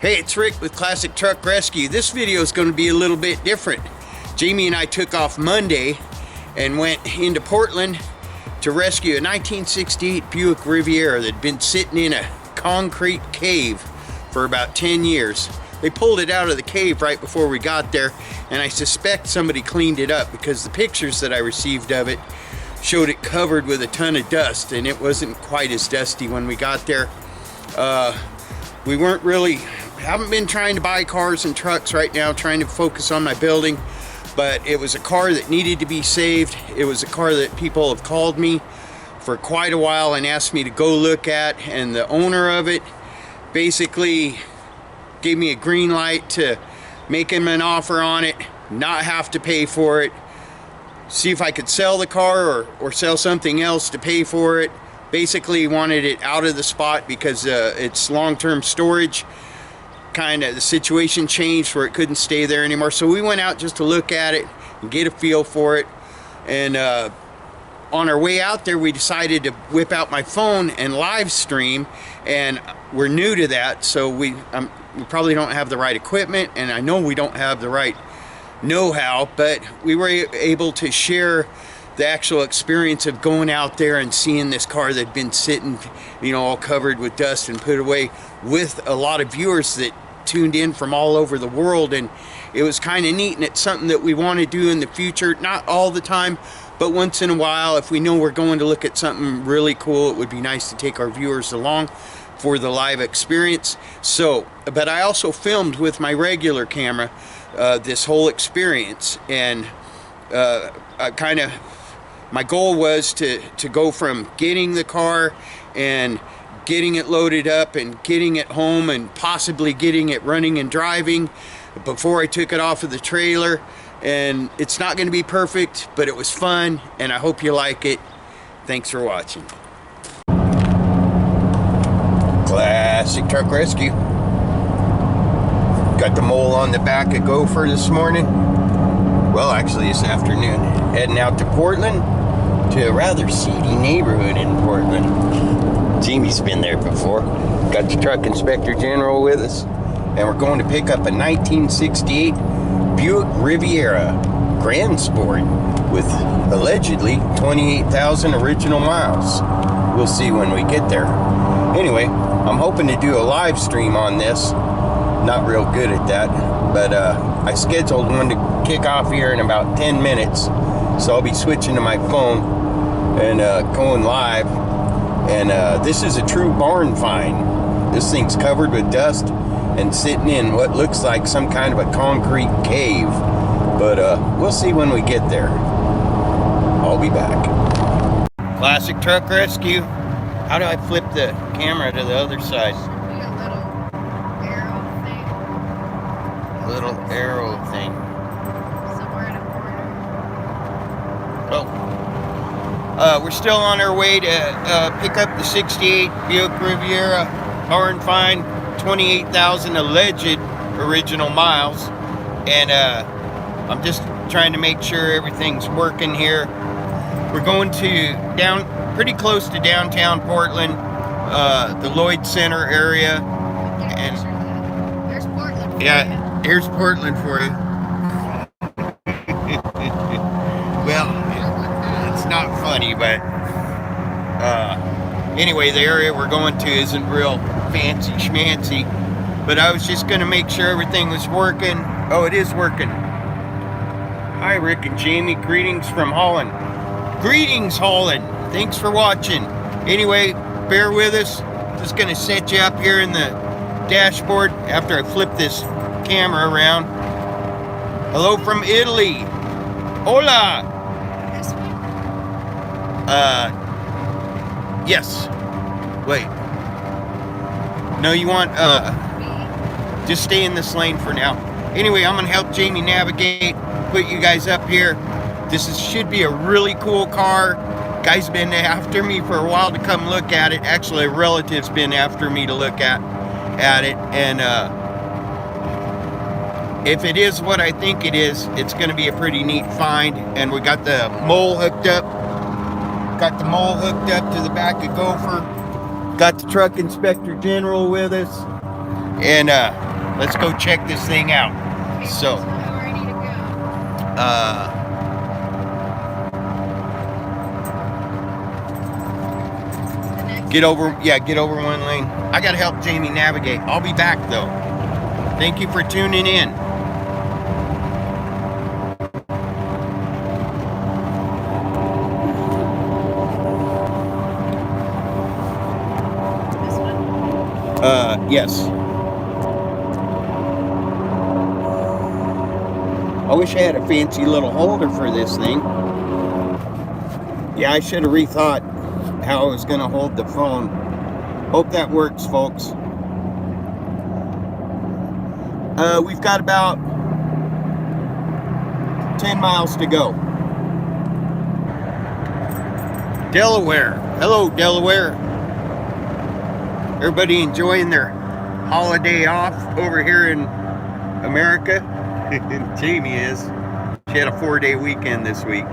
Hey, it's Rick with Classic Truck Rescue. This video is going to be a little bit different. Jamie and I took off Monday and went into Portland to rescue a 1968 Buick Riviera that had been sitting in a concrete cave for about 10 years. They pulled it out of the cave right before we got there, and I suspect somebody cleaned it up because the pictures that I received of it showed it covered with a ton of dust, and it wasn't quite as dusty when we got there. We haven't been trying to buy cars and trucks right now, trying to focus on my building, but it was a car that needed to be saved. It was a car that people have called me for quite a while and asked me to go look at, and the owner of it basically gave me a green light to make him an offer on it, not have to pay for it, see if I could sell the car or sell something else to pay for it. Basically wanted it out of the spot because it's long-term storage. Kind of the situation changed where it couldn't stay there anymore, so we went out just to look at it and get a feel for it. And on our way out there, we decided to whip out my phone and live stream, and we're new to that, so we probably don't have the right equipment, and I know we don't have the right know-how, but we were able to share the actual experience of going out there and seeing this car that had been sitting, you know, all covered with dust and put away, with a lot of viewers that tuned in from all over the world. And it was kind of neat, and it's something that we want to do in the future, not all the time, but once in a while. If we know we're going to look at something really cool, it would be nice to take our viewers along for the live experience. So, but I also filmed with my regular camera this whole experience, and my goal was to go from getting the car and getting it loaded up and getting it home and possibly getting it running and driving before I took it off of the trailer. And it's not going to be perfect, but it was fun, and I hope you like it. Thanks for watching. Classic Truck Rescue. Got the mole on the back of Gopher this morning. Well, actually this afternoon. Heading out to Portland, to a rather seedy neighborhood in Portland. Jamie's been there before. Got the truck inspector general with us, and we're going to pick up a 1968 Buick Riviera Grand Sport with allegedly 28,000 original miles. We'll see when we get there. Anyway, I'm hoping to do a live stream on this. Not real good at that, but I scheduled one to kick off here in about 10 minutes, so I'll be switching to my phone and going live. And this is a true barn find. This thing's covered with dust and sitting in what looks like some kind of a concrete cave, but we'll see when we get there. I'll be back. Classic Truck Rescue. How do I flip the camera to the other side? Little arrow thing. Somewhere in a corner. Oh. We're still on our way to pick up the 68 Buick Riviera barn find, 28,000 alleged original miles. And I'm just trying to make sure everything's working here. We're going to pretty close to downtown Portland, the Lloyd Center area. And there's Portland for yeah. you. Here's Portland for you. Well, it's not funny, but anyway, the area we're going to isn't real fancy schmancy, but I was just going to make sure everything was working. Oh, it is working. Hi, Rick and Jamie. Greetings from Holland. Greetings, Holland. Thanks for watching. Anyway, bear with us. Just going to set you up here in the dashboard after I flip this camera around. Hello from Italy. Hola. Yes. Wait. No, you want just stay in this lane for now. Anyway, I'm gonna help Jamie navigate, put you guys up here. Should be a really cool car. Guy's been after me for a while to come look at it. Actually, a relative's been after me to look at it, and if it is what I think it is, it's going to be a pretty neat find. And we got the mole hooked up. Got the mole hooked up to the back of Gopher. Got the truck inspector general with us. And let's go check this thing out. Okay, So, where I need to go. The next get over one lane. I gotta help Jamie navigate. I'll be back though. Thank you for tuning in. this one. Yes. I wish I had a fancy little holder for this thing. Yeah, I should have rethought how I was gonna hold the phone. Hope that works, folks. We've got about 10 miles to go. Delaware. Hello, Delaware. Everybody enjoying their holiday off over here in America? Jamie is. She had a 4-day weekend this week.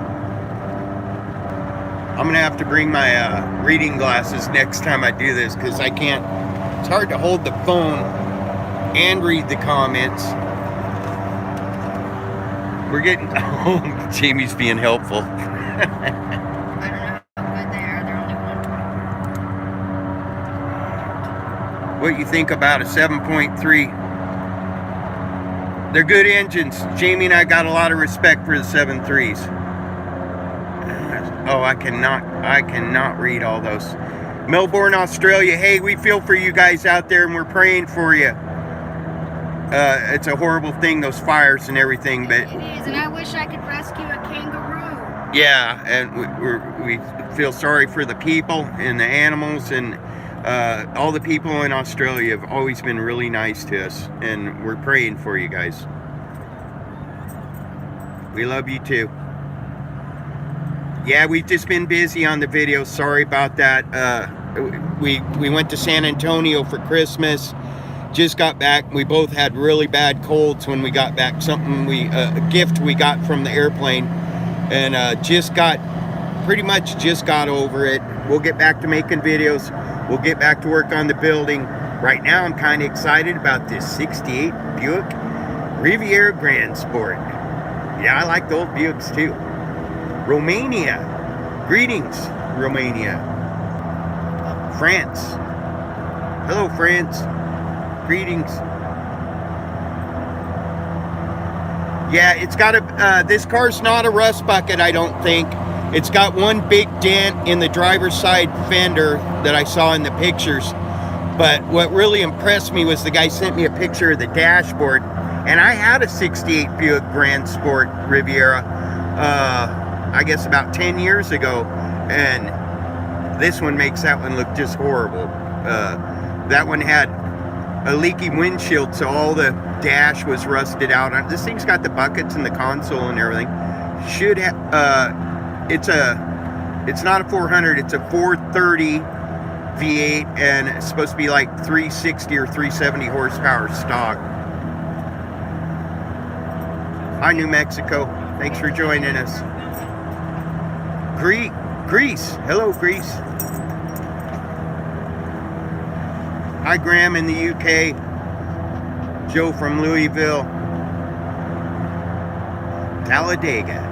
I'm gonna have to bring my reading glasses next time I do this because I can't. It's hard to hold the phone and read the comments. We're getting. Oh, Jamie's being helpful. I don't know how good they are. They're only 120. What you think about a 7.3? They're good engines. Jamie and I got a lot of respect for the 7.3s. Oh, I cannot read all those. Melbourne, Australia. Hey, we feel for you guys out there and we're praying for you. It's a horrible thing, those fires and everything, but It is, and I wish I could rescue a kangaroo. yeah, and we feel sorry for the people and the animals, and all the people in Australia have always been really nice to us, and we're praying for you guys. We love you too. Yeah, we've just been busy on the video. Sorry about that. We went to San Antonio for Christmas. Just got back. We both had really bad colds when we got back. A gift we got from the airplane, and pretty much just got over it. We'll get back to making videos. We'll get back to work on the building. Right now, I'm kind of excited about this '68 Buick Riviera Grand Sport. Yeah, I like the old Buicks too. Romania. Greetings, Romania. France. Hello, France. Greetings. Yeah, it's got this car's not a rust bucket, I don't think. It's got one big dent in the driver's side fender that I saw in the pictures. But what really impressed me was the guy sent me a picture of the dashboard, and I had a '68 Buick Grand Sport Riviera, I guess about 10 years ago, and this one makes that one look just horrible. That one had a leaky windshield, so all the dash was rusted out. This thing's got the buckets and the console and everything. Should have. It's not a 400. It's a 430 V8, and it's supposed to be like 360 or 370 horsepower stock. Hi, New Mexico. Thanks for joining us. Greece. Hello, Greece. Hi, Graham in the UK. Joe from Louisville. Talladega.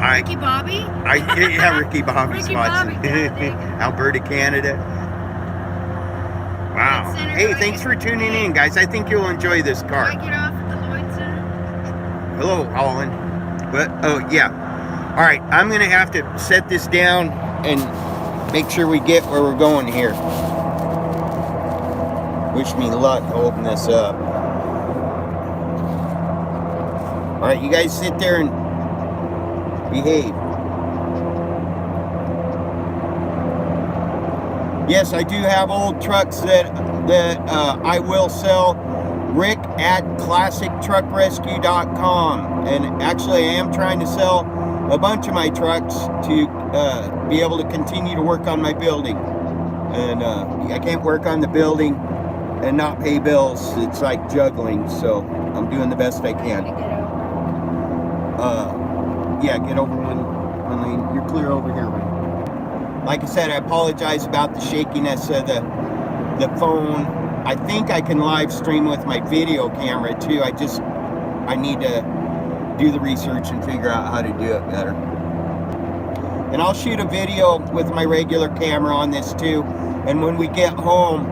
Ricky Bobby? Yeah, Ricky Bobby's Ricky watching. Bobby, Talladega. Alberta, Canada. Wow. Lloyd Center, Hey, do I thanks get- for tuning in, guys. I think you'll enjoy this Do car. I get off at the Lloyd Center? Hello, Holland. But oh yeah. All right, I'm gonna have to set this down and make sure we get where we're going here. Wish me luck holding this up. All right, you guys sit there and behave. Yes, I do have old trucks that I will sell. Rick at classictruckrescue.com, and actually I am trying to sell a bunch of my trucks to be able to continue to work on my building. And I can't work on the building and not pay bills. It's like juggling, so I'm doing the best I can. Yeah, get over one lane. You're clear over here, man. Like I said, I apologize about the shakiness of the phone. I think I can live stream with my video camera too. I need to do the research and figure out how to do it better. And I'll shoot a video with my regular camera on this too. And when we get home,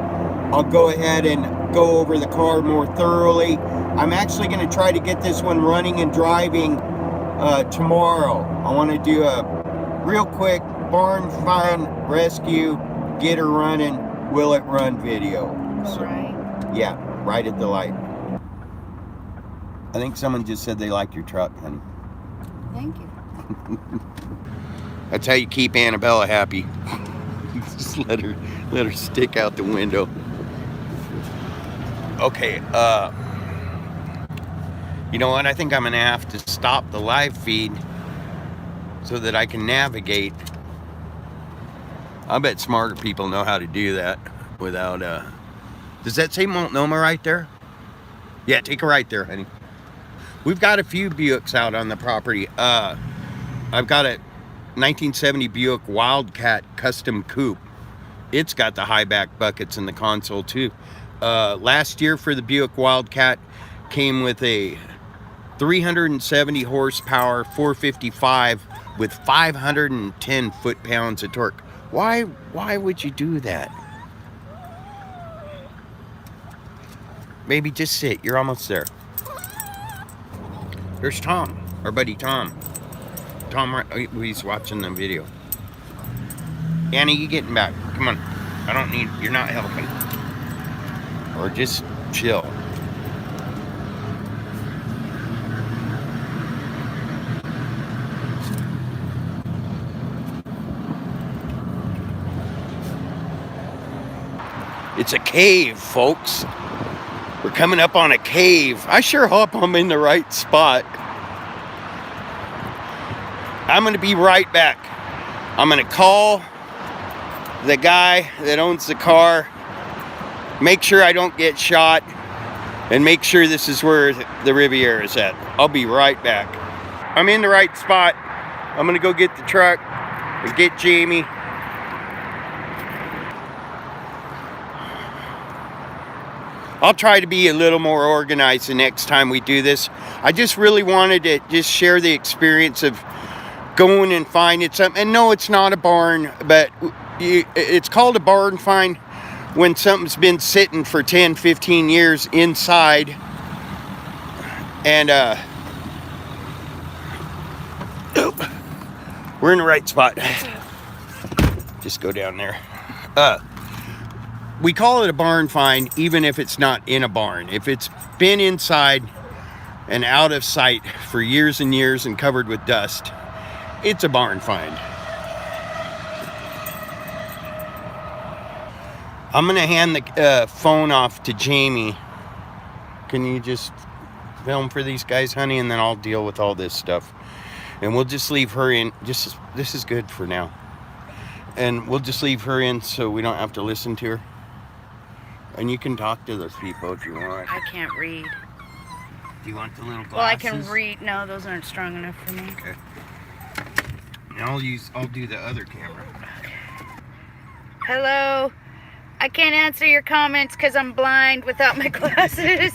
I'll go ahead and go over the car more thoroughly. I'm actually going to try to get this one running and driving tomorrow. I want to do a real quick barn find, rescue, get her running, will it run video. So, Right. yeah, right at the light. I think someone just said they like your truck, honey. Thank you. That's how you keep Annabella happy. Just let her stick out the window. Okay, you know what? I think I'm gonna have to stop the live feed so that I can navigate. I bet smarter people know how to do that without, does that say Multnomah right there? Yeah, take a right there, honey. We've got a few Buicks out on the property. I've got a 1970 Buick Wildcat Custom Coupe. It's got the high back buckets in the console too. Last year for the Buick Wildcat came with a 370 horsepower 455 with 510 foot-pounds of torque. Why would you do that? Maybe just sit. You're almost there. There's Tom, our buddy Tom. Tom, he's watching the video. Annie, you getting back? Come on. I don't need, you're not helping. Or just chill. It's a cave, folks. We're coming up on a cave. I sure hope I'm in the right spot. I'm gonna be right back. I'm gonna call the guy that owns the car, make sure I don't get shot, and make sure this is where the Riviera is at. I'll be right back. I'm in the right spot. I'm gonna go get the truck and get Jamie. I'll try to be a little more organized the next time we do this. I just really wanted to just share the experience of going and finding something. And no, it's not a barn, but it's called a barn find when something's been sitting for 10, 15 years inside. And we're in the right spot. Just go down there. We call it a barn find even if it's not in a barn. If it's been inside and out of sight for years and years and covered with dust, it's a barn find. I'm gonna hand the phone off to Jamie. Can you just film for these guys, honey, and then I'll deal with all this stuff. And we'll just leave her in. This is good for now. And we'll just leave her in so we don't have to listen to her. And you can talk to those people if you want. I can't read. Do you want the little glasses? Well, I can read. No, those aren't strong enough for me. Okay. And I'll do the other camera. Hello. I can't answer your comments because I'm blind without my glasses.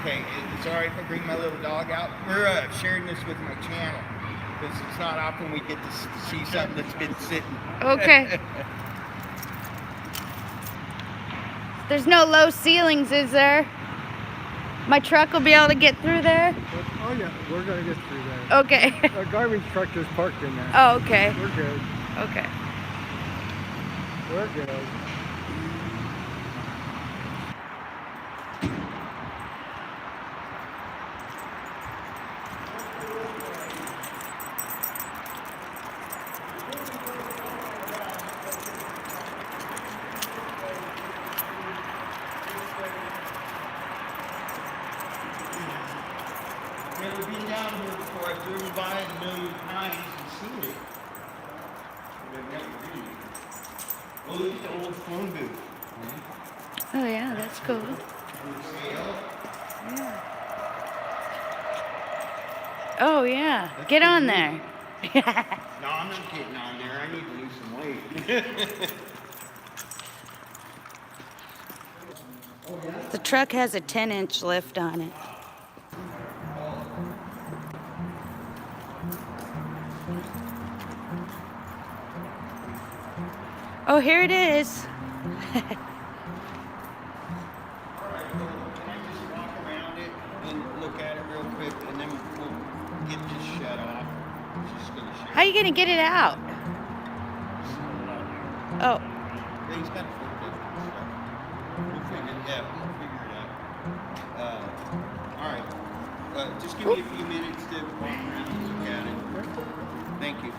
Okay, it's alright if I bring my little dog out. We're sharing this with my channel because it's not often we get to see something that's been sitting. Okay. There's no low ceilings, is there? My truck will be able to get through there? Oh yeah, we're gonna get through there. Okay. Our garbage truck is parked in there. Oh, okay. We're good. Okay. We're good. Never been down here before. I've driven by it a million times and seen it. But I've never been here. Well, look at the old phone booth. Oh yeah, that's cool. For sale. Yeah. Oh yeah, get on there. No, I'm not getting on there. I need to lose some weight. The truck has a 10-inch lift on it. Oh, here it is. Alright, well, can I just walk around it and look at it real quick and then we'll get this shut off? It's just gonna shut. How are you gonna get it out? Oh, Yeah, he's got a forklift and stuff. We'll figure it out. Alright. Just give me a few minutes to walk around and look at it. Thank you.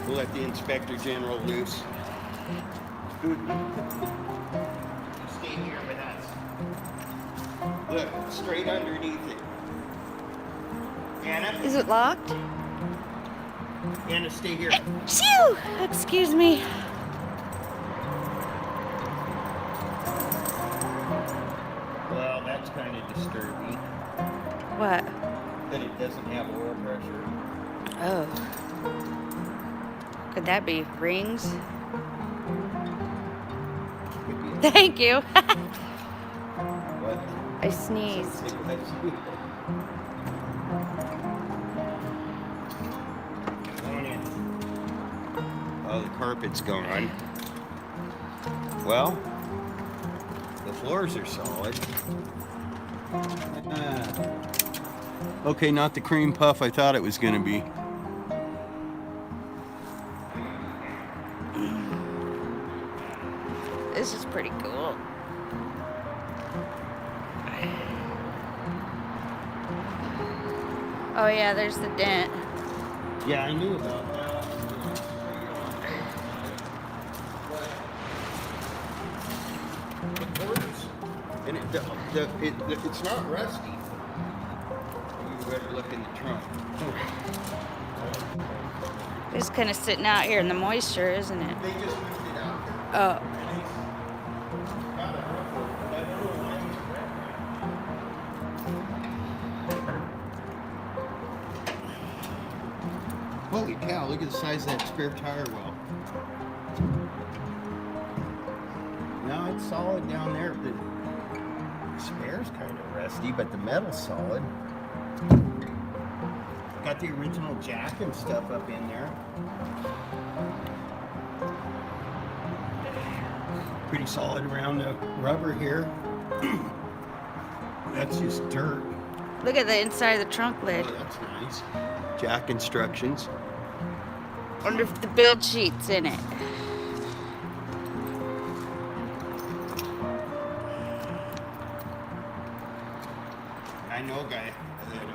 We'll let the Inspector General loose. You stay here with us. Look, straight underneath it. Anna? is it locked? Anna, stay here. Phew! Excuse me. Well, that's kind of disturbing. What? That it doesn't have oil pressure. Oh. Could that be rings? Could be. Thank you. What? I sneezed. Come on in. Oh, the carpet's gone. Well, the floors are solid. Okay, not the cream puff I thought it was going to be. This is pretty cool. Oh yeah, there's the dent. Yeah, I knew about that. It works. And it's not rusty. You better look in the trunk. It's kind of sitting out here in the moisture, isn't it? They just moved it out. Oh. Holy cow, look at the size of that spare tire well. No, it's solid down there. The spare's kind of rusty, but the metal's solid. Got the original jack and stuff up in there. Pretty solid around the rubber here. That's just dirt. Look at the inside of the trunk lid. Oh, that's nice. Jack instructions. Wonder if the build sheet's in it. I know a guy that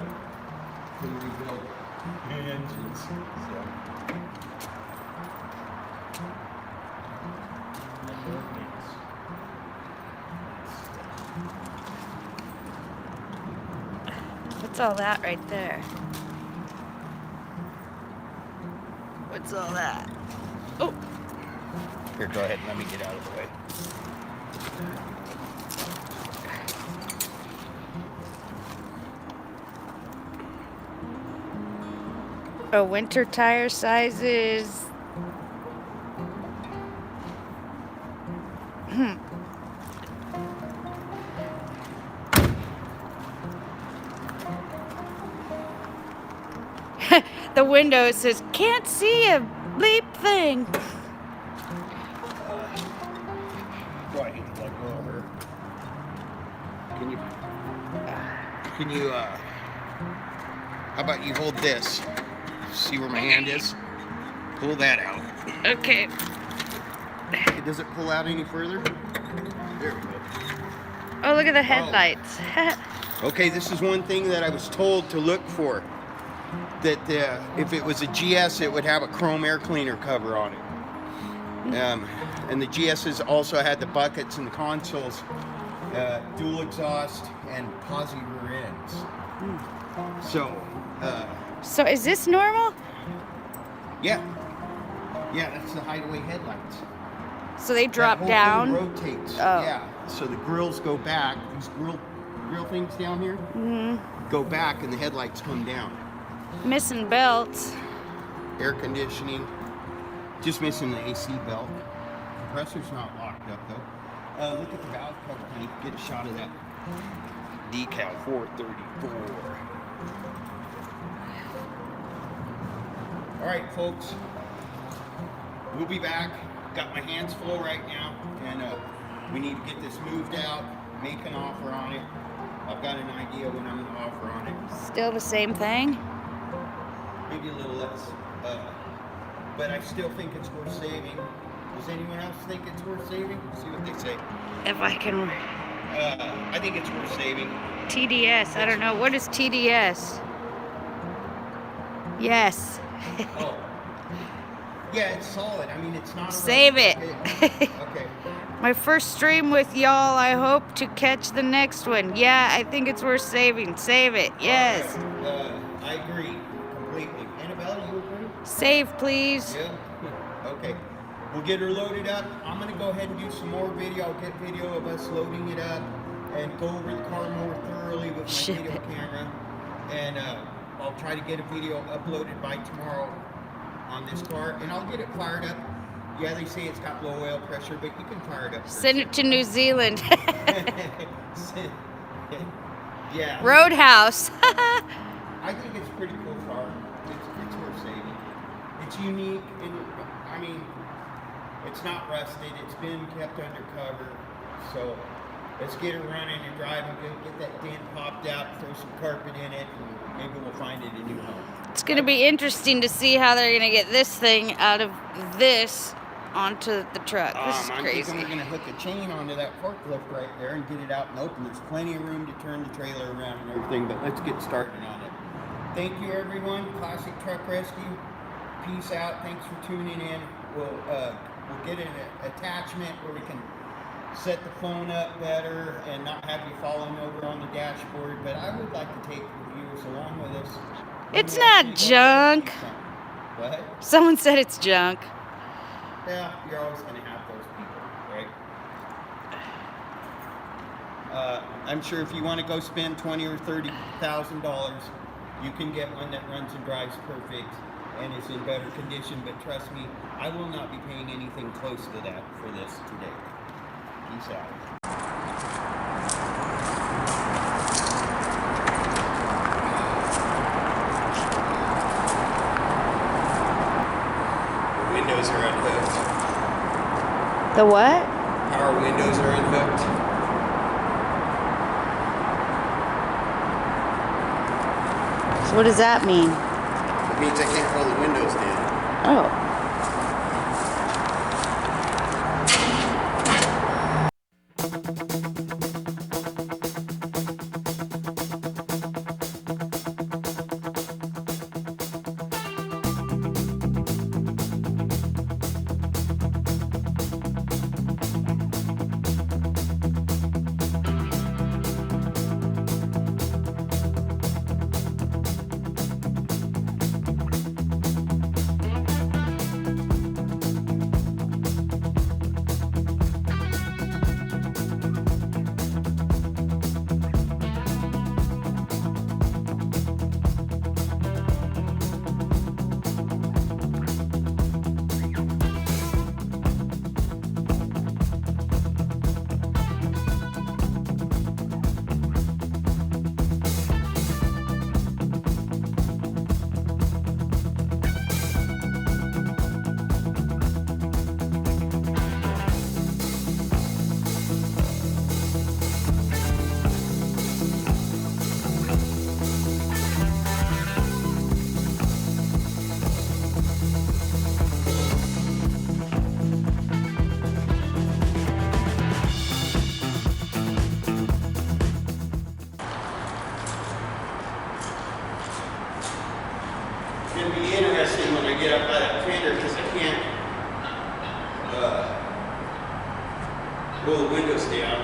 can rebuild engines. So. What's all that right there? What's all that? Oh, Here, go ahead and let me get out of the way. oh, winter tire sizes. The window says, can't see a bleep thing. Why? Let go of her. Can you, how about you hold this? See where my hand is? Pull that out. Okay. Does it pull out any further? There we go. Oh, look at the headlights. Okay, this is one thing that I was told to look for. That if it was a GS, it would have a chrome air cleaner cover on it. And the GS's also had the buckets and the consoles dual exhaust, and posi rear ends. So, So is this normal? yeah, that's the hideaway headlights. So they drop That whole down? thing rotates. Oh. Yeah. So the grills go back. These grill things down here go back, and the headlights come down. Missing belts. Air conditioning. Just missing the AC belt. Compressor's not locked up though. Look at the valve cover, honey. Get a shot of that decal 434. All right, folks. We'll be back. Got my hands full right now, and we need to get this moved out, make an offer on it. I've got an idea when I'm going to offer on it. Still the same thing? Maybe a little less. But I still think it's worth saving. Does anyone else think it's worth saving? See what they say. If I can... I think it's worth saving. TDS, I don't know. What is TDS? Yes. Oh. Yeah, it's solid. I mean, it's not... Save it. Okay. My first stream with y'all. I hope to catch the next one. Yeah, I think it's worth saving. Save it. Yes. Right. I agree completely. Annabella, you agree? Save, please. Yeah. Okay. We'll get her loaded up. I'm going to go ahead and do some more video. I'll get video of us loading it up and go over the car more thoroughly with my video camera. And I'll try to get a video uploaded by tomorrow on this car. And I'll get it fired up. Yeah, they say it's got low oil pressure, but you can fire it up. Send it to New Zealand. Yeah. Roadhouse. I think it's a pretty cool car. It's worth saving. It's unique, and I mean, it's not rusted. It's been kept undercover. So let's get it running and driving. Get that dent popped out. Throw some carpet in it, and maybe we'll find it a new home. It's going to be interesting to see how they're going to get this thing out of this onto the truck. This is crazy. I'm going to hook a chain onto that forklift right there and get it out and open. There's plenty of room to turn the trailer around and everything, but let's get started on it. Thank you, everyone. Classic Truck Rescue. Peace out. Thanks for tuning in. We'll get an attachment where we can set the phone up better and not have you falling over on the dashboard. But I would like to take the viewers along with us. It's not junk. What? Someone said it's junk. Yeah, you're always going to have those people, right? I'm sure if you want to go spend $20,000 or $30,000, you can get one that runs and drives perfect and is in better condition. But trust me, I will not be paying anything close to that for this today. Peace out. Windows are unhooked. The what? Power windows are unhooked. So what does that mean? It means I can't roll the windows down. Oh. It's going to be interesting when I get up by that fender because I can't roll the windows down.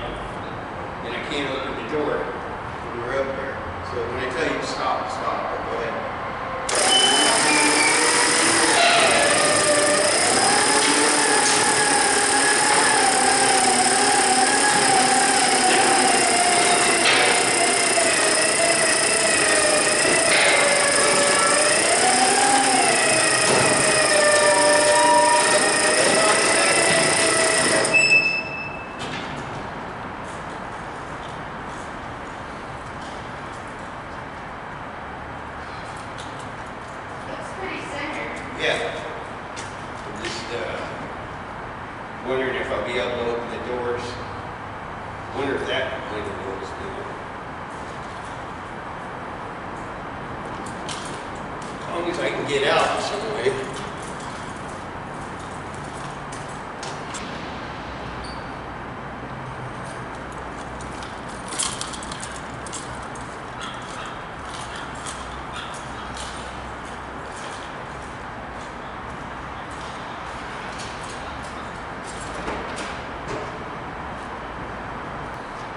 can't open the door when we're up there. So when I tell you to stop, stop. Go ahead. Yeah. I'm just wondering if I'll be able to open the doors. Wonder if that window was good. As long as I can get out some way.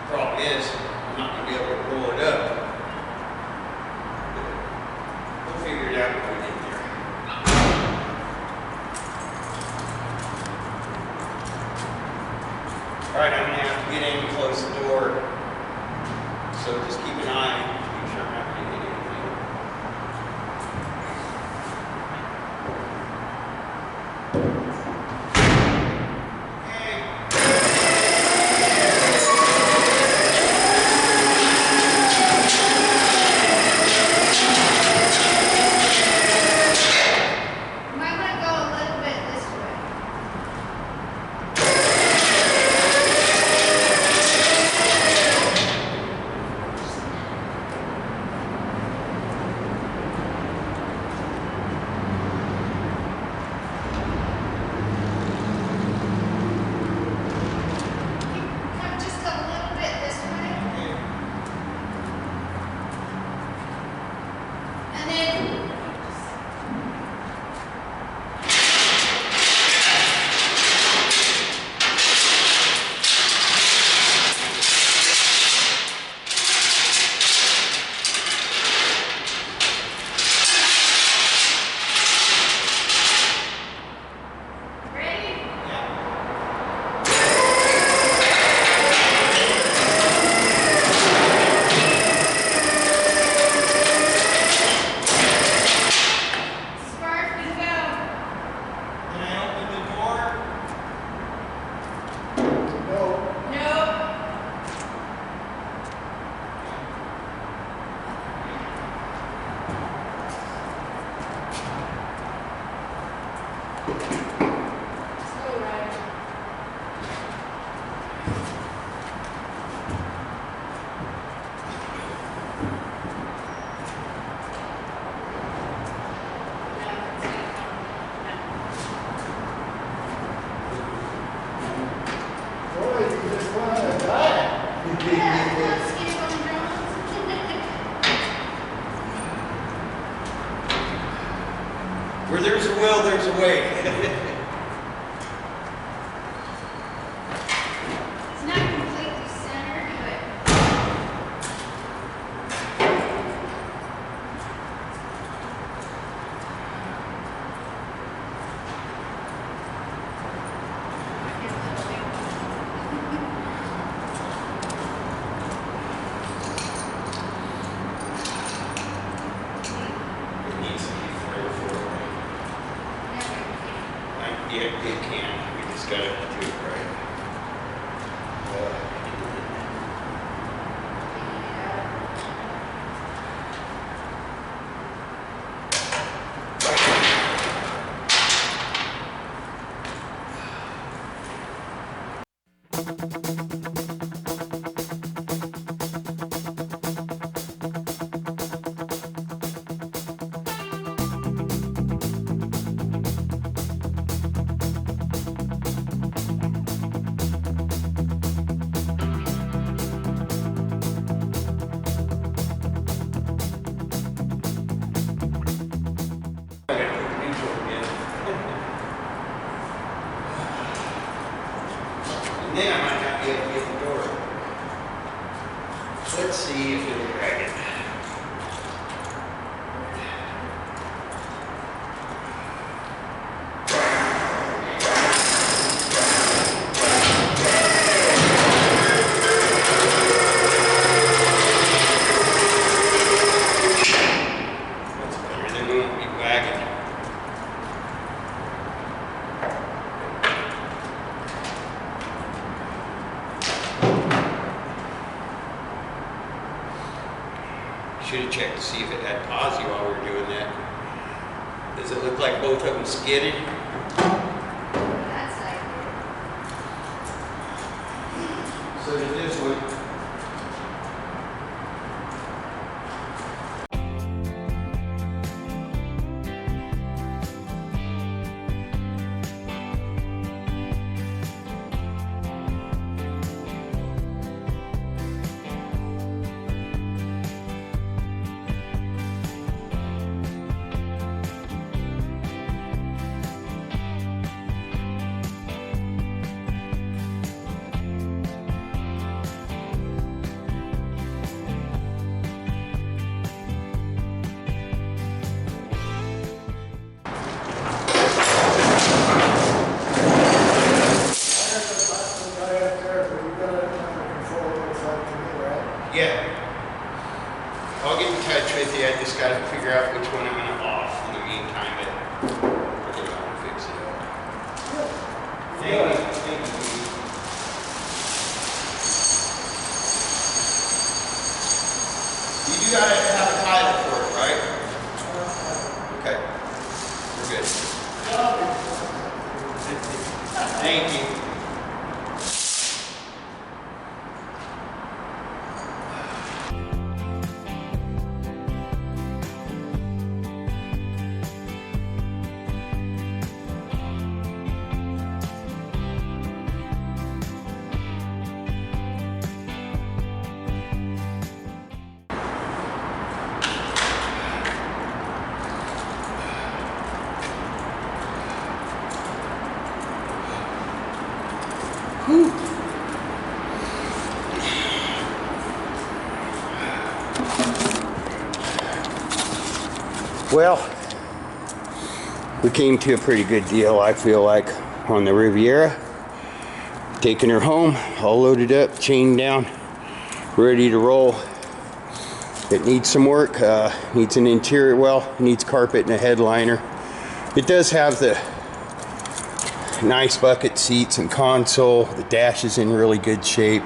Problem is, I'm not going to be able to roll it up. We'll figure it out when we get there. Alright, I'm going to have to get in and close the door. So just keep an eye, make sure I'm not going to hit anything. Where there's a will, there's a way. It's not completely centered, but It needs to be 3 or 4. Let's see if it'll drag it. Should have checked to see if it had posi while we were doing that. Does it look like both of them skidded? That's like So did this one. Yeah. I'll get in touch with you. I just got to figure out which one I'm going to off in the meantime, but I think I want to fix it up. Thank you. Thank you. You do got to have a title for it, right? Okay. We're good. Thank you. Whew. Well, we came to a pretty good deal, I feel like, on the Riviera. Taking her home, all loaded up, chained down, ready to roll. It needs some work, needs an interior, well, needs carpet and a headliner. It does have the nice bucket seats and console. The dash is in really good shape.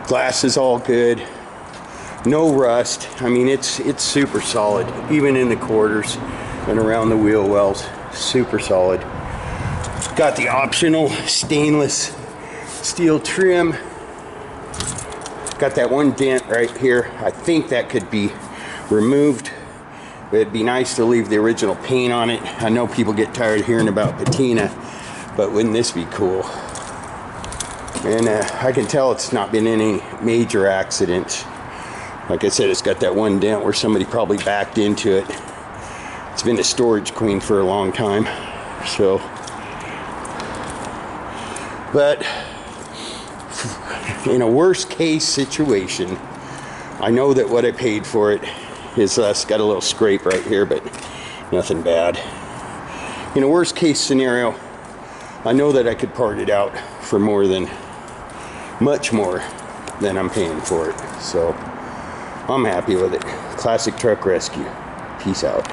Glass is all good. No rust. I mean, it's super solid, even in the quarters and around the wheel wells. Super solid. Got the optional stainless steel trim. Got that one dent right here. I think that could be removed. It'd be nice to leave the original paint on it. I know people get tired of hearing about patina, but wouldn't this be cool? And I can tell it's not been any major accidents. Like I said, it's got that one dent where somebody probably backed into it. It's been a storage queen for a long time. So, but in a worst case situation, I know that what I paid for it is it's got a little scrape right here, but nothing bad. In a worst case scenario, I know that I could part it out for much more than I'm paying for it. So I'm happy with it. Classic Truck Rescue. Peace out.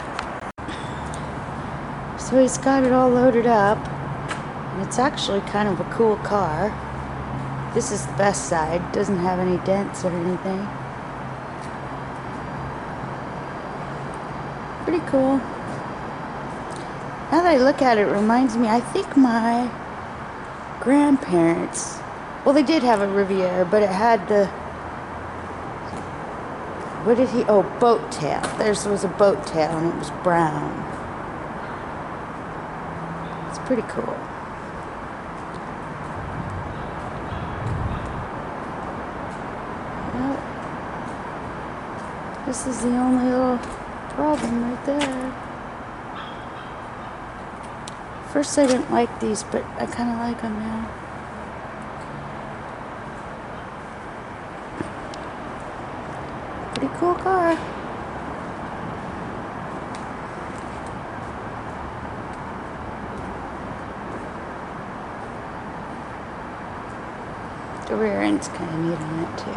So he's got it all loaded up. And it's actually kind of a cool car. This is the best side. Doesn't have any dents or anything. Pretty cool. Now that I look at it, it reminds me, I think my grandparents, well, they did have a Riviera, but it had the, what did he, oh, boat tail. Theirs was a boat tail and it was brown. It's pretty cool. Well, this is the only little problem right there. First I didn't like these, but I kind of like them now. cool car. The rear end's kind of neat on it too.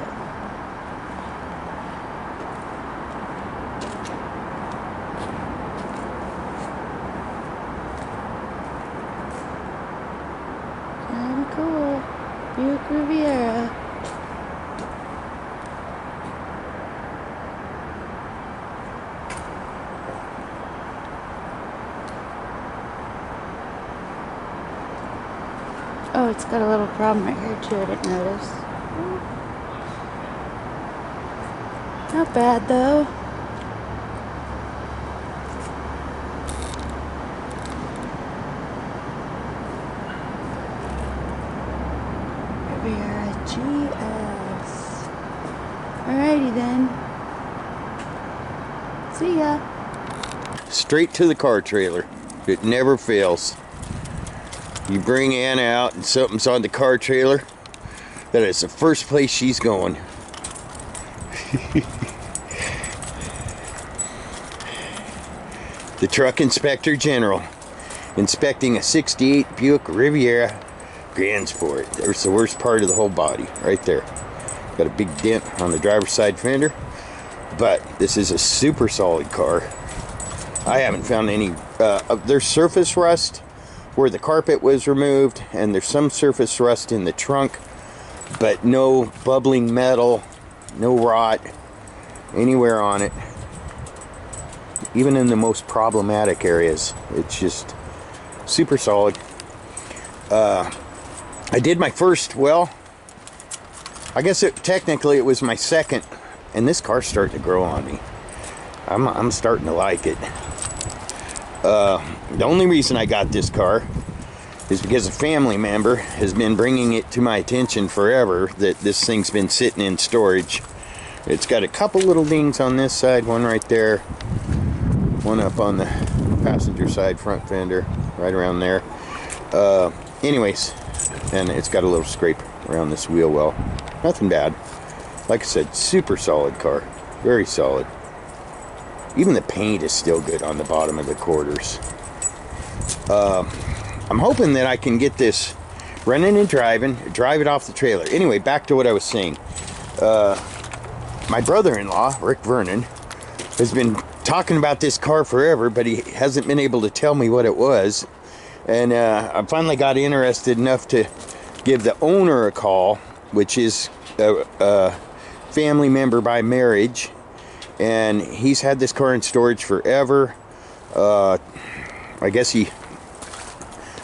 Kind of cool. Buick Riviera. Oh, it's got a little problem right here too, I didn't notice. Not bad though. Riviera GS. Alrighty then. See ya. Straight to the car trailer. It never fails. You bring Anna out and something's on the car trailer, that is the first place she's going. The truck inspector general inspecting a 68 Buick Riviera Grand Sport. There's the worst part of the whole body right there. Got a big dent on the driver's side fender, but this is a super solid car. I haven't found any there's surface rust where the carpet was removed, and there's some surface rust in the trunk, but no bubbling metal, no rot anywhere on it. Even in the most problematic areas, it's just super solid. I did my first, well, I guess technically it was my second, and this car's starting to grow on me. I'm starting to like it. The only reason I got this car is because a family member has been bringing it to my attention forever that this thing's been sitting in storage. It's got a couple little dings on this side, one right there, one up on the passenger side front fender, right around there. Anyways, and it's got a little scrape around this wheel well. Nothing bad. Like I said, super solid car, very solid. Even the paint is still good on the bottom of the quarters. I'm hoping that I can get this running and driving, drive it off the trailer. Anyway, back to what I was saying. My brother-in-law, Rick Vernon, has been talking about this car forever, but he hasn't been able to tell me what it was. And I finally got interested enough to give the owner a call, which is a family member by marriage. And he's had this car in storage forever. I guess he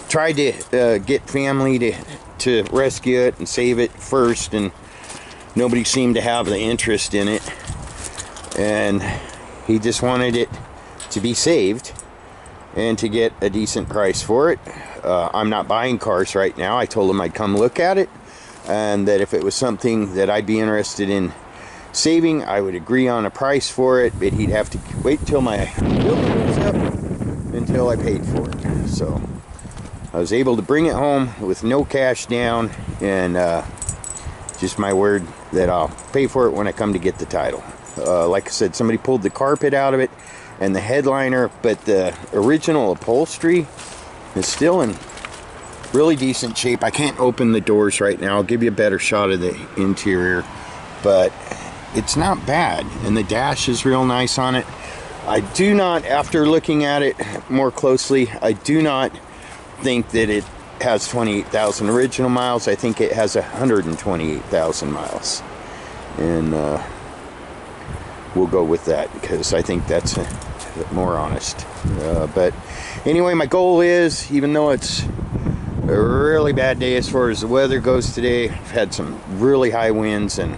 tried to get family to rescue it and save it first, and nobody seemed to have the interest in it. And he just wanted it to be saved and to get a decent price for it. I'm not buying cars right now. I told him I'd come look at it, and that if it was something that I'd be interested in saving, I would agree on a price for it, but he'd have to wait till my building was up until I paid for it. So I was able to bring it home with no cash down, and just my word that I'll pay for it when I come to get the title. Like I said, somebody pulled the carpet out of it and the headliner, but the original upholstery is still in really decent shape. I can't open the doors right now. I'll give you a better shot of the interior, but it's not bad, and the dash is real nice on it. I do not, after looking at it more closely, I do not think that it has 28,000 original miles. I think it has 128,000 miles, and we'll go with that because I think that's more honest. But anyway, my goal is, even though it's a really bad day as far as the weather goes today, I've had some really high winds and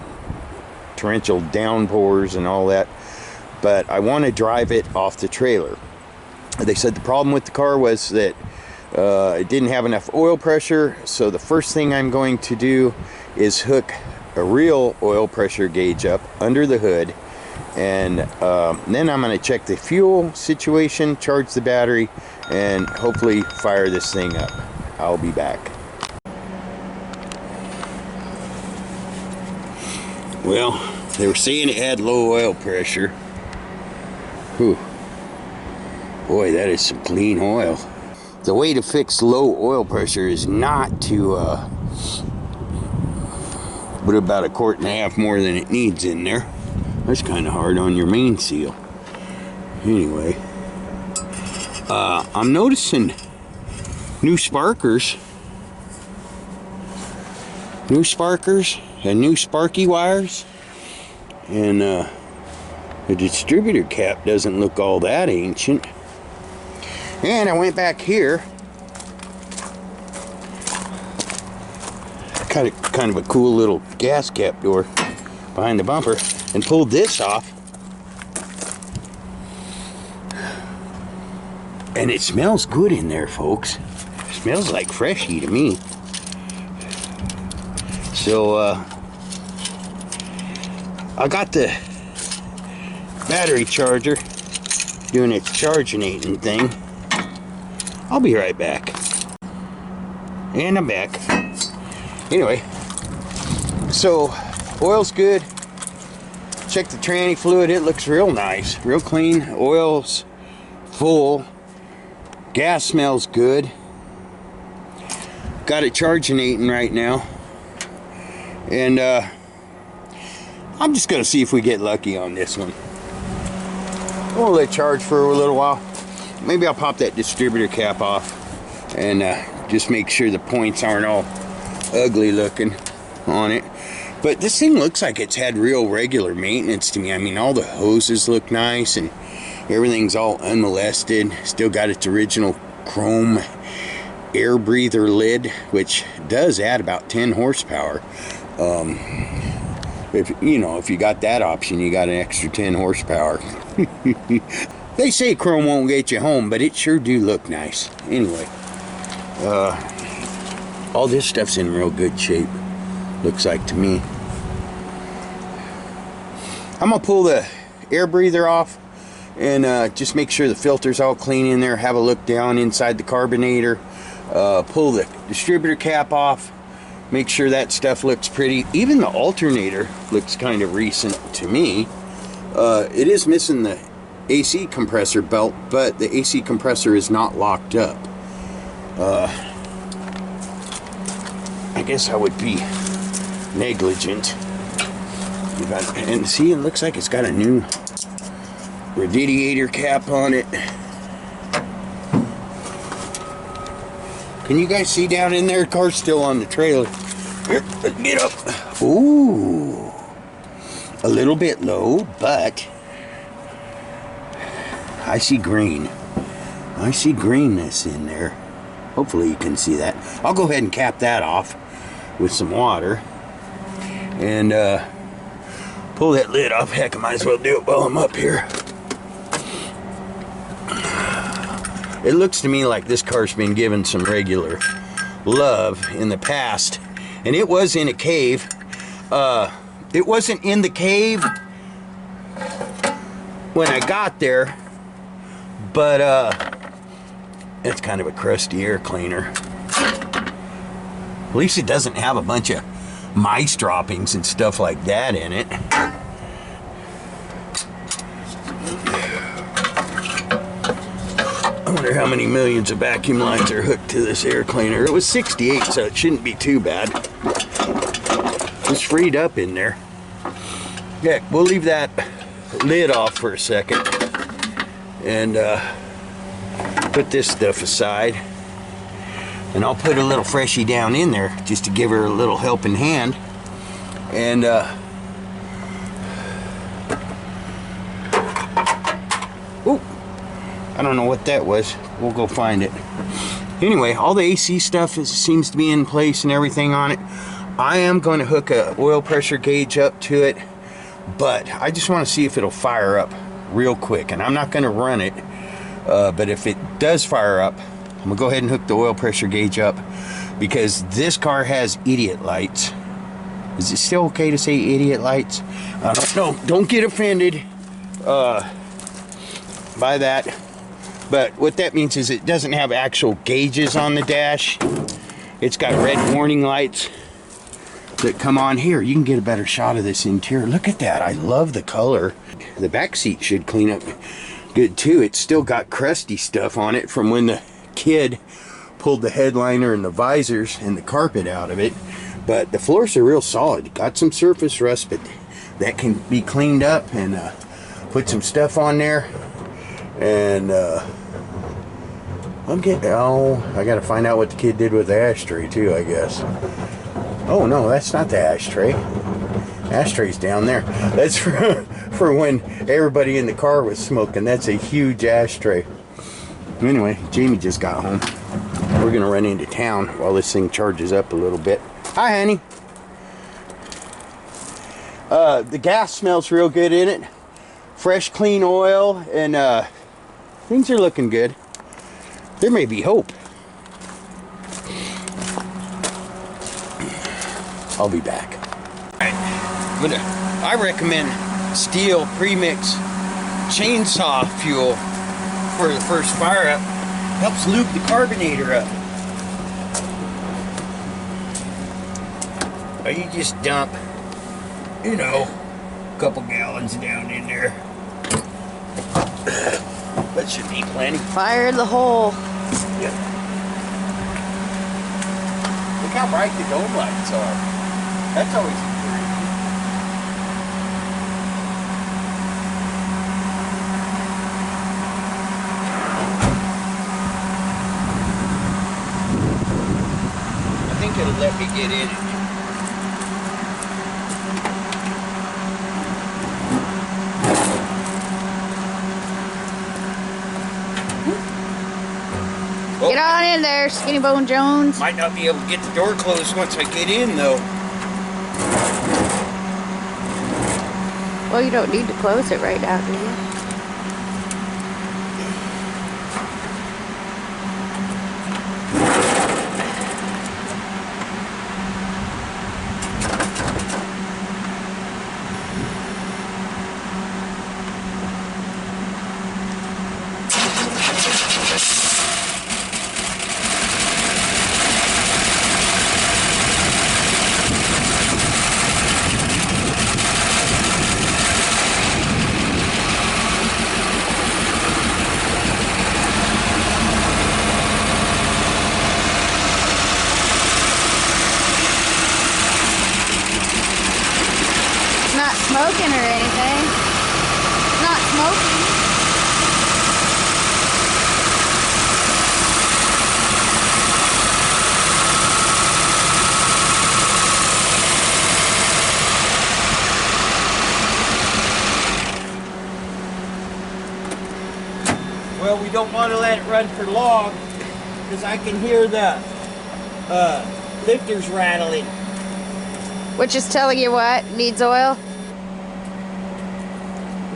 torrential downpours and all that, but I want to drive it off the trailer. They said the problem with the car was that it didn't have enough oil pressure, so the first thing I'm going to do is hook a real oil pressure gauge up under the hood, and then I'm going to check the fuel situation, charge the battery, and hopefully fire this thing up. I'll be back. Well, They were saying it had low oil pressure. Whew. Boy, that is some clean oil. The way to fix low oil pressure is not to put about 1.5 quarts more than it needs in there. That's kind of hard on your main seal. Anyway, I'm noticing new sparkers and new sparky wires, and the distributor cap doesn't look all that ancient. And I went back here, kind of a cool little gas cap door behind the bumper, and pulled this off, and it smells good in there, folks. It smells like freshy to me. So I got the battery charger doing its charginating thing. I'll be right back. And I'm back. Anyway, so oil's good. Check the tranny fluid. It looks real nice, real clean. Oil's full. Gas smells good. Got it charginating right now. And I'm just gonna see if we get lucky on this one. We'll let it charge for a little while. Maybe I'll pop that distributor cap off and just make sure the points aren't all ugly looking on it. But this thing looks like it's had real regular maintenance to me. I mean, all the hoses look nice and everything's all unmolested. Still got its original chrome air breather lid, which does add about 10 horsepower. If you got that option, you got an extra 10 horsepower. They say chrome won't get you home, but it sure do look nice. Anyway, all this stuff's in real good shape, looks like to me. I'm gonna pull the air breather off and just make sure the filter's all clean in there. Have a look down inside the carbonator. Pull the distributor cap off. Make sure that stuff looks pretty. Even the alternator looks kind of recent to me. It is missing the AC compressor belt, but the AC compressor is not locked up. I guess I would be negligent. And see, it looks like it's got a new radiator cap on it. Can you guys see down in there? Car's still on the trailer. Here, let's get up. Ooh, a little bit low, but I see green. I see greenness in there. Hopefully you can see that. I'll go ahead and cap that off with some water and pull that lid off. Heck, I might as well do it while I'm up here. It looks to me like this car's been given some regular love in the past, and it was in a cave. It wasn't in the cave when I got there, but it's kind of a crusty air cleaner. At least it doesn't have a bunch of mice droppings and stuff like that in it. I wonder how many millions of vacuum lines are hooked to this air cleaner. It was 68, so it shouldn't be too bad. It's freed up in there. Yeah, we'll leave that lid off for a second and put this stuff aside. And I'll put a little freshie down in there just to give her a little helping hand. And ooh, I don't know what that was. We'll go find it. Anyway, all the AC stuff seems to be in place and everything on it. I am going to hook a oil pressure gauge up to it, but I just want to see if it'll fire up real quick. And I'm not going to run it, but if it does fire up, I'm gonna go ahead and hook the oil pressure gauge up, because this car has idiot lights. Is it still okay to say idiot lights? I don't know. Don't get offended by that. But what that means is it doesn't have actual gauges on the dash. It's got red warning lights that come on here. You can get a better shot of this interior. Look at that. I love the color. The back seat should clean up good too. It's still got crusty stuff on it from when the kid pulled the headliner and the visors and the carpet out of it. But the floors are real solid. Got some surface rust, but that can be cleaned up, and put some stuff on there. And I gotta find out what the kid did with the ashtray too, I guess. Oh no, that's not the ashtray. Ashtray's down there. That's for when everybody in the car was smoking. That's a huge ashtray. Anyway, Jamie just got home. We're gonna run into town while this thing charges up a little bit. Hi, honey. The gas smells real good in it. Fresh, clean oil, and things are looking good. There may be hope. I'll be back. I recommend Steel Premix chainsaw fuel for the first fire up. Helps lube the carbonator up. Or you just dump, you know, a couple gallons down in there. That should be plenty. Fire the hole. Yep. Look how bright the dome lights are. That's always encouraging. I think it'll let me get in it. Get on in there, Skinny Bone Jones. Might not be able to get the door closed once I get in, though. Well, you don't need to close it right now, do you? Smoking or anything. It's not smoking. Well, we don't want to let it run for long because I can hear the lifters rattling. Which is telling you what? Needs oil?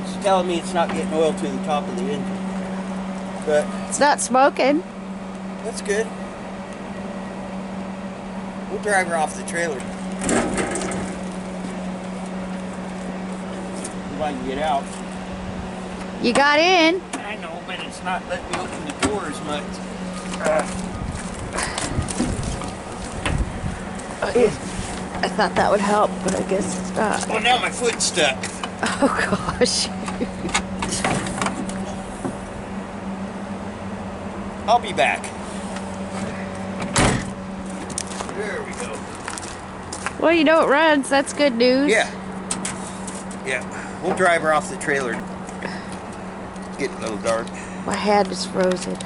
It's telling me it's not getting oil to the top of the engine. But It's not smoking. that's good. We'll drive her off the trailer. If I can get out. You got in. I know, but it's not letting me open the door as much. I thought that would help, but I guess it's not. Well, now my foot's stuck. Oh gosh. I'll be back. There we go. Well, you know it runs. That's good news. Yeah. Yeah. We'll drive her off the trailer. It's getting a little dark. My hand is frozen.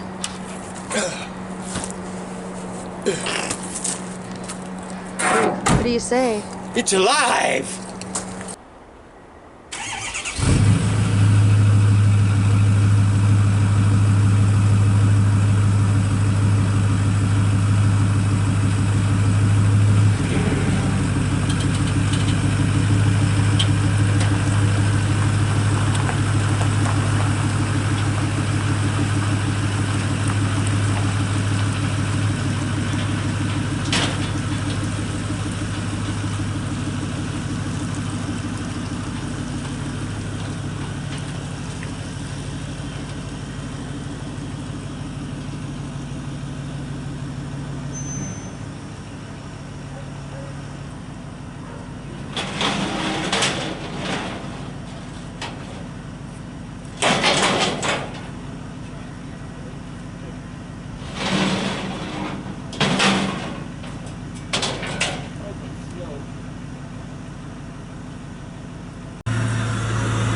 What do you say? It's alive!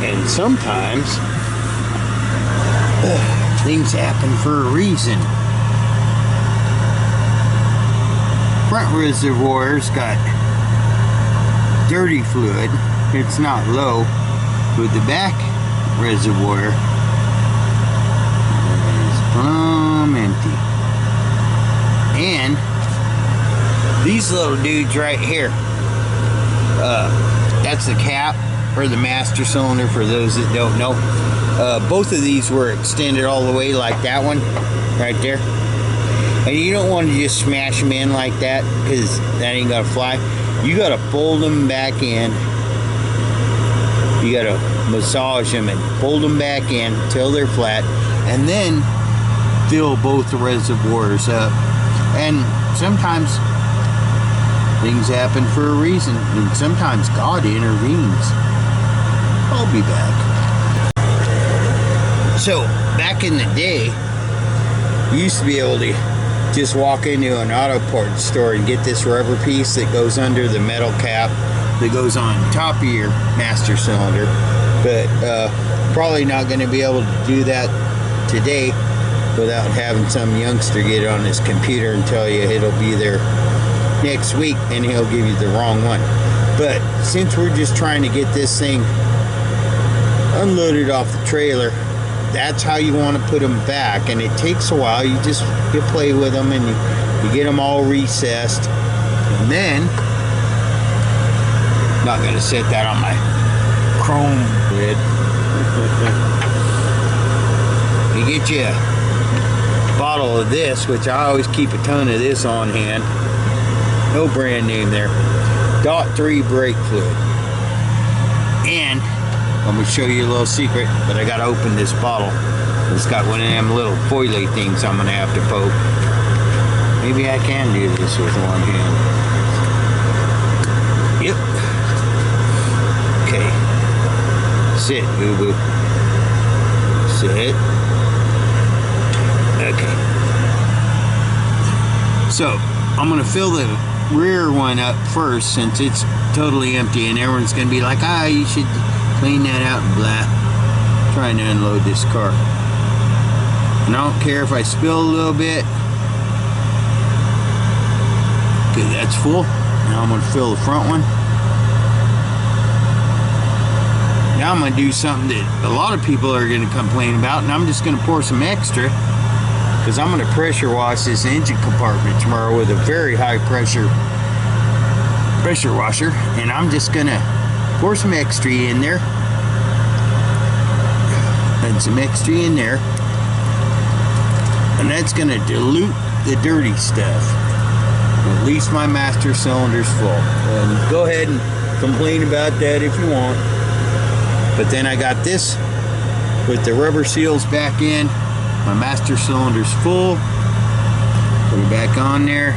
And sometimes things happen for a reason. Front reservoir's got dirty fluid. It's not low, but the back reservoir is plumb empty. And these little dudes right here, that's the cap or the master cylinder for those that don't know. Both of these were extended all the way like that one right there. And you don't want to just smash them in like that, because that ain't gonna fly. You gotta fold them back in. You gotta massage them and fold them back in till they're flat, and then fill both the reservoirs up. And sometimes things happen for a reason, and sometimes God intervenes. I'll be back. So back in the day, you used to be able to just walk into an auto parts store and get this rubber piece that goes under the metal cap that goes on top of your master cylinder. But probably not going to be able to do that today without having some youngster get it on his computer and tell you it'll be there next week, and he'll give you the wrong one. But since we're just trying to get this thing unloaded off the trailer, that's how you want to put them back, and it takes a while. You play with them and you get them all recessed, and then not going to set that on my chrome lid. You get you a bottle of this, which I always keep a ton of this on hand. No brand name there. .3 brake fluid. And I'm going to show you a little secret, but I got to open this bottle. It's got one of them little foily things I'm going to have to poke. Maybe I can do this with one hand. Yep. Okay. Sit, boo-boo. Sit. Okay. So, I'm going to fill the rear one up first, since it's totally empty, and everyone's going to be like, you should clean that out and blah. Trying to unload this car. And I don't care if I spill a little bit. Okay, that's full. Now I'm going to fill the front one. Now I'm going to do something that a lot of people are going to complain about, and I'm just going to pour some extra, because I'm going to pressure wash this engine compartment tomorrow with a very high pressure washer, and I'm just going to pour some extra in there, and some extra in there, and that's going to dilute the dirty stuff. At least my master cylinder's full. And go ahead and complain about that if you want. But then I got this with the rubber seals back in. My master cylinder's full. Put it back on there.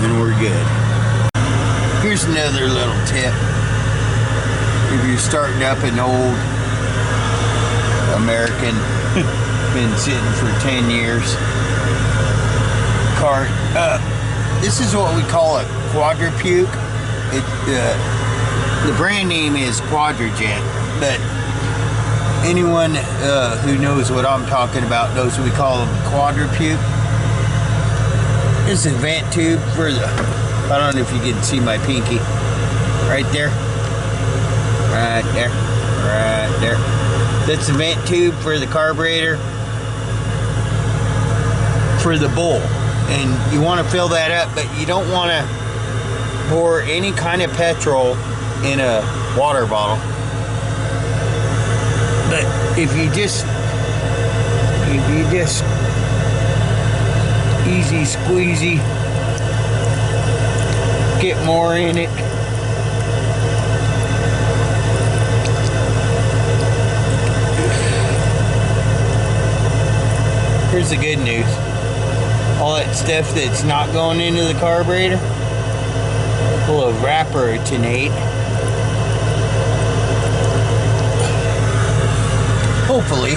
And we're good. Here's another little tip. If you're starting up an old American, been sitting for 10 years, car, this is what we call a quadrupuke. The brand name is Quadrajet, but anyone who knows what I'm talking about knows we call them quadrupuke. This is a vent tube for the, I don't know if you can see my pinky. Right there. Right there. Right there. That's the vent tube for the carburetor for the bull. And you want to fill that up, but you don't want to pour any kind of petrol in a water bottle. But if you just easy squeezy, get more in it. Here's the good news. All that stuff that's not going into the carburetor will evaporatinate. Hopefully.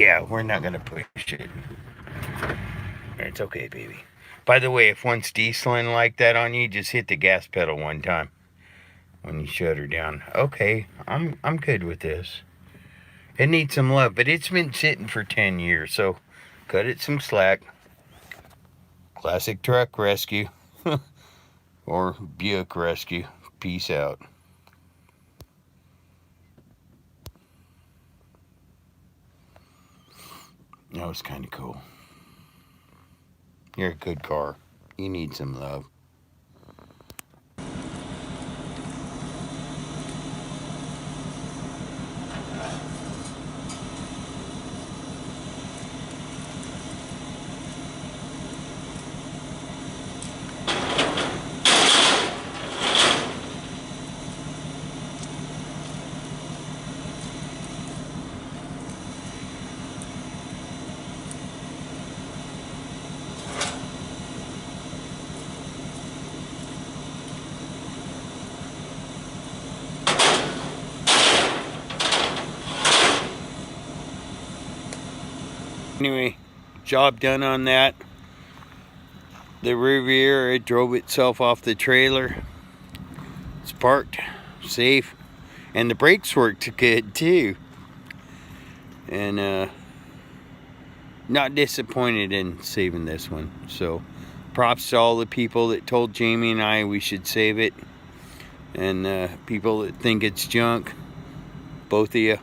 Yeah, we're not gonna push it. It's okay, baby. By the way, if one's dieseling like that on you, just hit the gas pedal one time when you shut her down. Okay, I'm good with this. It needs some love, but it's been sitting for 10 years, so cut it some slack. Classic truck rescue or Buick rescue. Peace out. That was kind of cool. You're a good car. You need some love. Anyway, job done on that. The Riviera, it drove itself off the trailer. It's parked, safe, and the brakes worked good too. And not disappointed in saving this one. So props to all the people that told Jamie and I we should save it, and people that think it's junk. Both of you.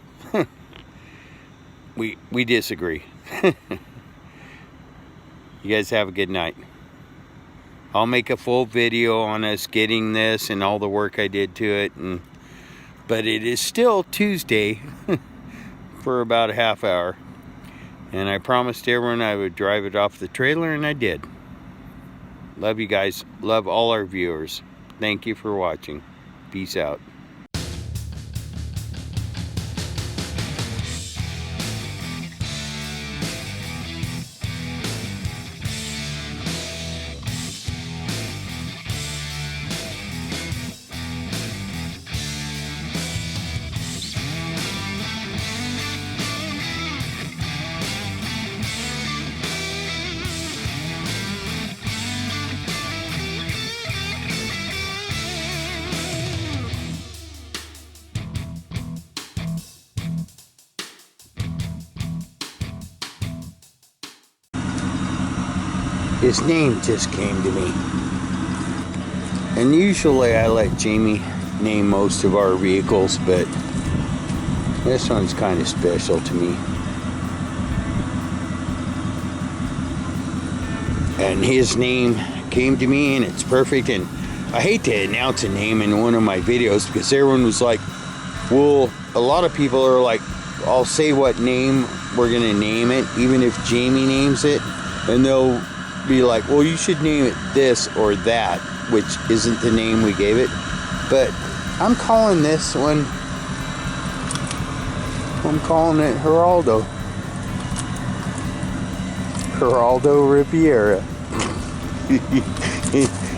we disagree. You guys have a good night. I'll make a full video on us getting this and all the work I did to it, but it is still Tuesday for about a half hour, and I promised everyone I would drive it off the trailer, and I did. Love you guys. Love all our viewers. Thank you for watching. Peace out. His name just came to me. And usually I let Jamie name most of our vehicles, but this one's kind of special to me. And his name came to me, and it's perfect. And I hate to announce a name in one of my videos because everyone was like, well, a lot of people are like, I'll say what name we're gonna name it, even if Jamie names it, and they'll be like, well, you should name it this or that, which isn't the name we gave it. But I'm calling this one, I'm calling it Geraldo. Geraldo Riviera.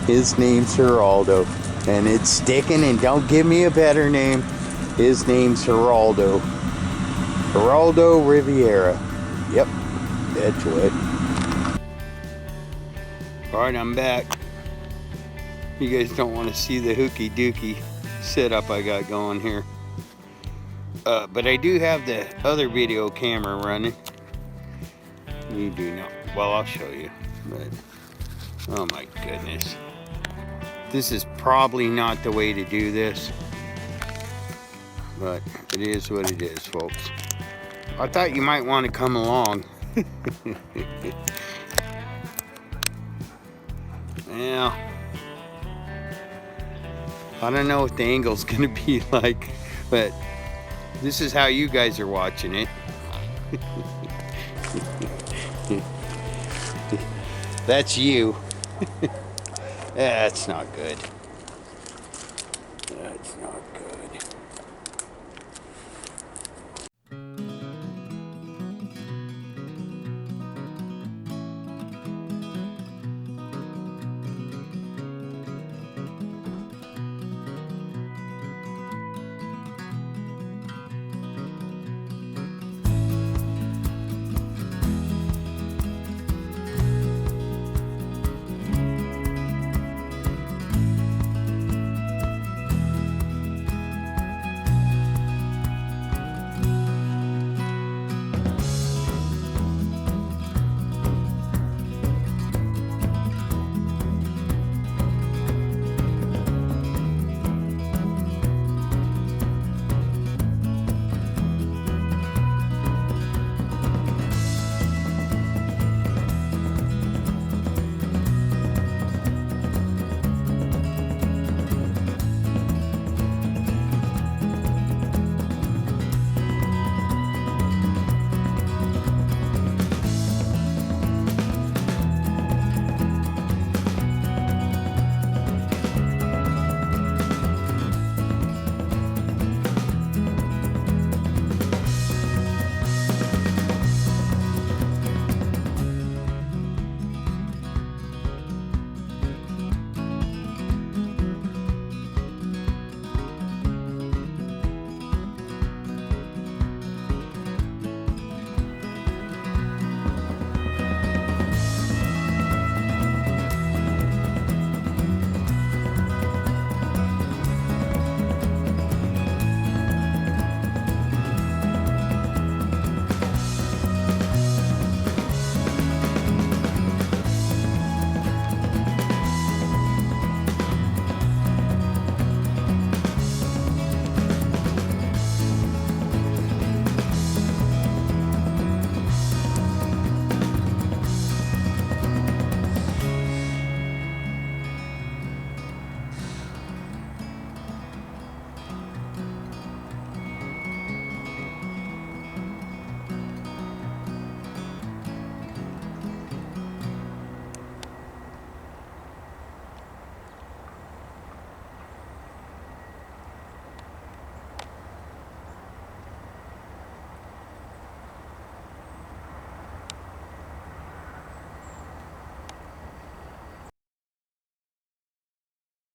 His name's Geraldo, and it's sticking, and don't give me a better name. His name's Geraldo. Geraldo Riviera. Yep, that's what. Alright, I'm back. You guys don't want to see the hooky dookie setup I got going here. But I do have the other video camera running. You do know. Well, I'll show you. But oh my goodness. This is probably not the way to do this. But it is what it is, folks. I thought you might want to come along. Yeah. I don't know what the angle's gonna be like, but this is how you guys are watching it. That's you. That's not good. That's not good.